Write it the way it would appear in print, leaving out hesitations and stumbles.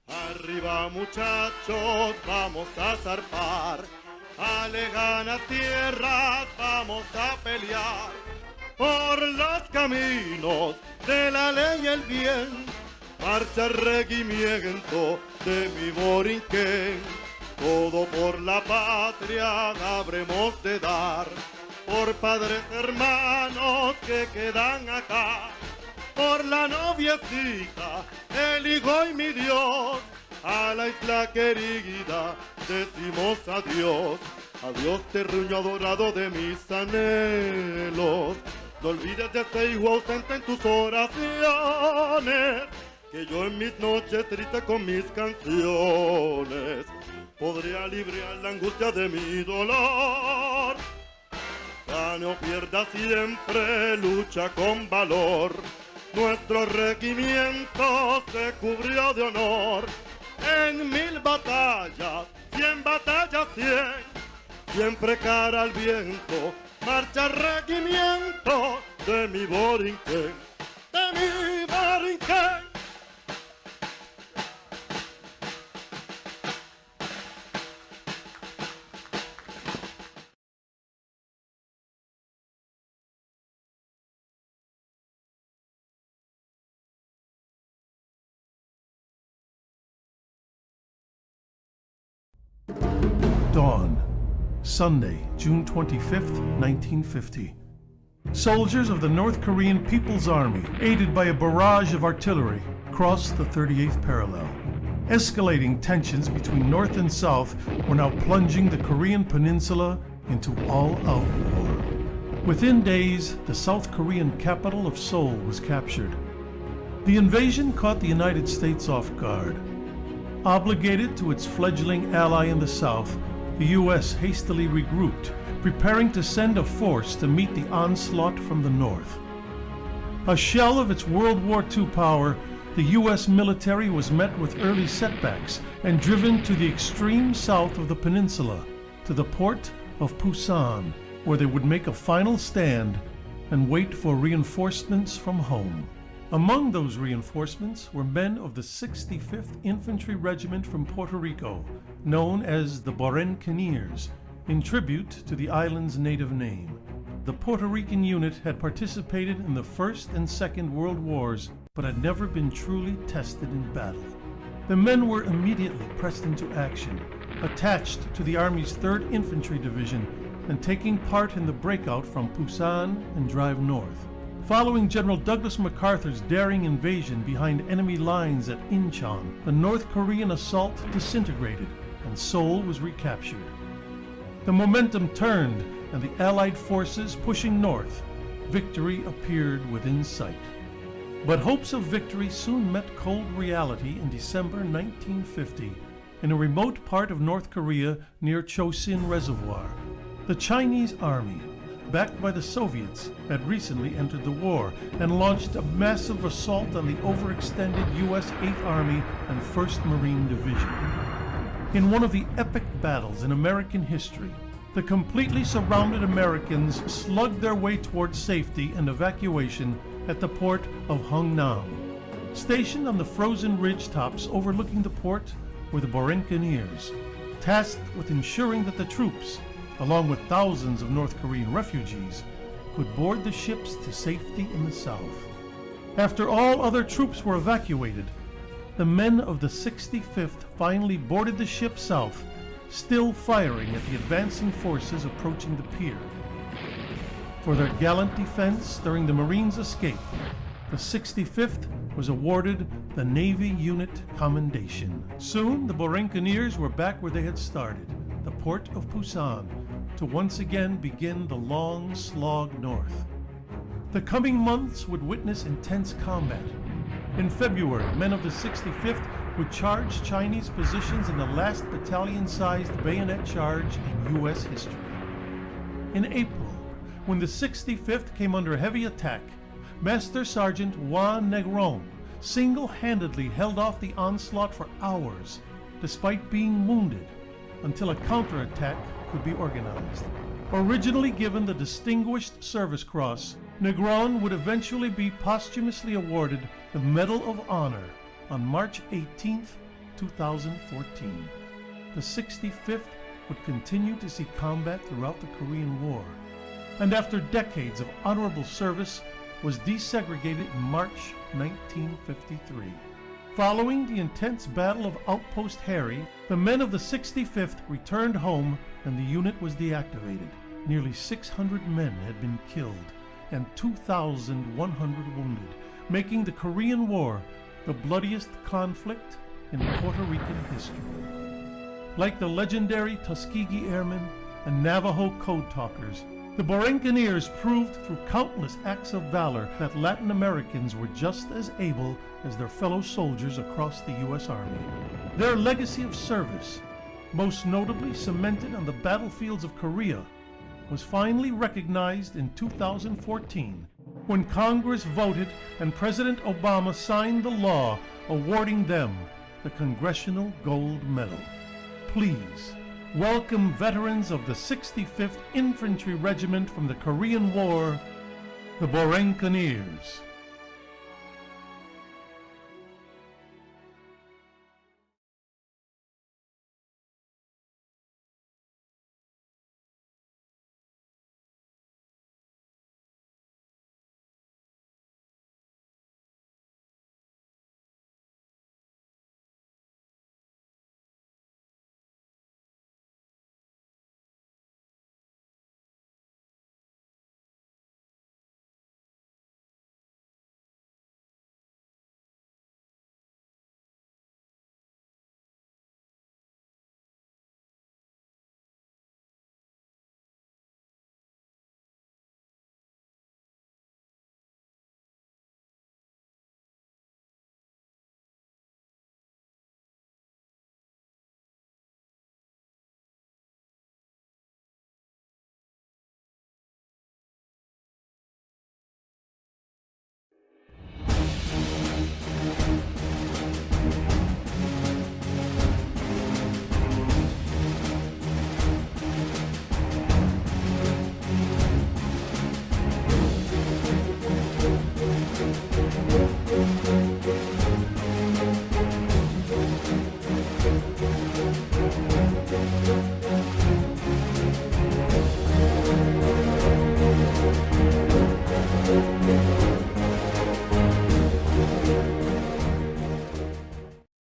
Arriba muchachos, vamos a zarpar, a lejanas tierras vamos a pelear, por los caminos de la ley y el bien, marcha el regimiento de mi Borinquen, todo por la patria habremos de dar, por padres hermanos que quedan acá, por la noviecita, el hijo y mi Dios, a la isla querida decimos adiós, adiós terruño adorado de mis anhelos, no olvides de este hijo ausente en tus oraciones, que yo en mis noches tristes con mis canciones podría aliviar la angustia de mi dolor. Gane o pierda siempre, lucha con valor. Nuestro regimiento se cubrió de honor. En 1000 batallas, 100 batallas, 100. Siempre cara al viento, marcha regimiento de mi Borinquen, de mi Borinquen. Dawn, Sunday, June 25th, 1950. Soldiers of the North Korean People's Army, aided by a barrage of artillery, crossed the 38th parallel. Escalating tensions between North and South were now plunging the Korean peninsula into all-out war. Within days, the South Korean capital of Seoul was captured. The invasion caught the United States off guard. Obligated to its fledgling ally in the South, the U.S. hastily regrouped, preparing to send a force to meet the onslaught from the North. A shell of its World War II power, the U.S. military was met with early setbacks and driven to the extreme south of the peninsula, to the port of Pusan, where they would make a final stand and wait for reinforcements from home. Among those reinforcements were men of the 65th Infantry Regiment from Puerto Rico, known as the Bucaneers, in tribute to the island's native name. The Puerto Rican unit had participated in the First and Second World Wars, but had never been truly tested in battle. The men were immediately pressed into action, attached to the Army's 3rd Infantry Division, and taking part in the breakout from Pusan and drive north. Following General Douglas MacArthur's daring invasion behind enemy lines at Incheon, the North Korean assault disintegrated and Seoul was recaptured. The momentum turned and the Allied forces pushing north, victory appeared within sight. But hopes of victory soon met cold reality in December 1950 in a remote part of North Korea near Chosin Reservoir. The Chinese army, backed by the Soviets, had recently entered the war and launched a massive assault on the overextended U.S. 8th Army and 1st Marine Division. In one of the epic battles in American history, the completely surrounded Americans slugged their way towards safety and evacuation at the port of Hungnam. Stationed on the frozen ridgetops overlooking the port were the Bucaneers, tasked with ensuring that the troops, along with thousands of North Korean refugees, could board the ships to safety in the south. After all other troops were evacuated, the men of the 65th finally boarded the ship south, still firing at the advancing forces approaching the pier. For their gallant defense during the Marines' escape, the 65th was awarded the Navy Unit Commendation. Soon, the Bucaneers were back where they had started, the port of Pusan, to once again begin the long slog north. The coming months would witness intense combat. In February, men of the 65th would charge Chinese positions in the last battalion-sized bayonet charge in U.S. history. In April, when the 65th came under heavy attack, Master Sergeant Juan Negron single-handedly held off the onslaught for hours, despite being wounded, until a counterattack could be organized. Originally given the Distinguished Service Cross, Negron would eventually be posthumously awarded the Medal of Honor on March 18, 2014. The 65th would continue to see combat throughout the Korean War, and after decades of honorable service, was desegregated in March 1953. Following the intense Battle of Outpost Harry, the men of the 65th returned home and the unit was deactivated. Nearly 600 men had been killed and 2,100 wounded, making the Korean War the bloodiest conflict in Puerto Rican history. Like the legendary Tuskegee Airmen and Navajo Code Talkers, The Bcgm proved through countless acts of valor that Latin Americans were just as able as their fellow soldiers across the U.S. Army. Their legacy of service, most notably cemented on the battlefields of Korea, was finally recognized in 2014 when Congress voted and President Obama signed the law awarding them the Congressional Gold Medal. Please welcome veterans of the 65th Infantry Regiment from the Korean War, the Bcgm.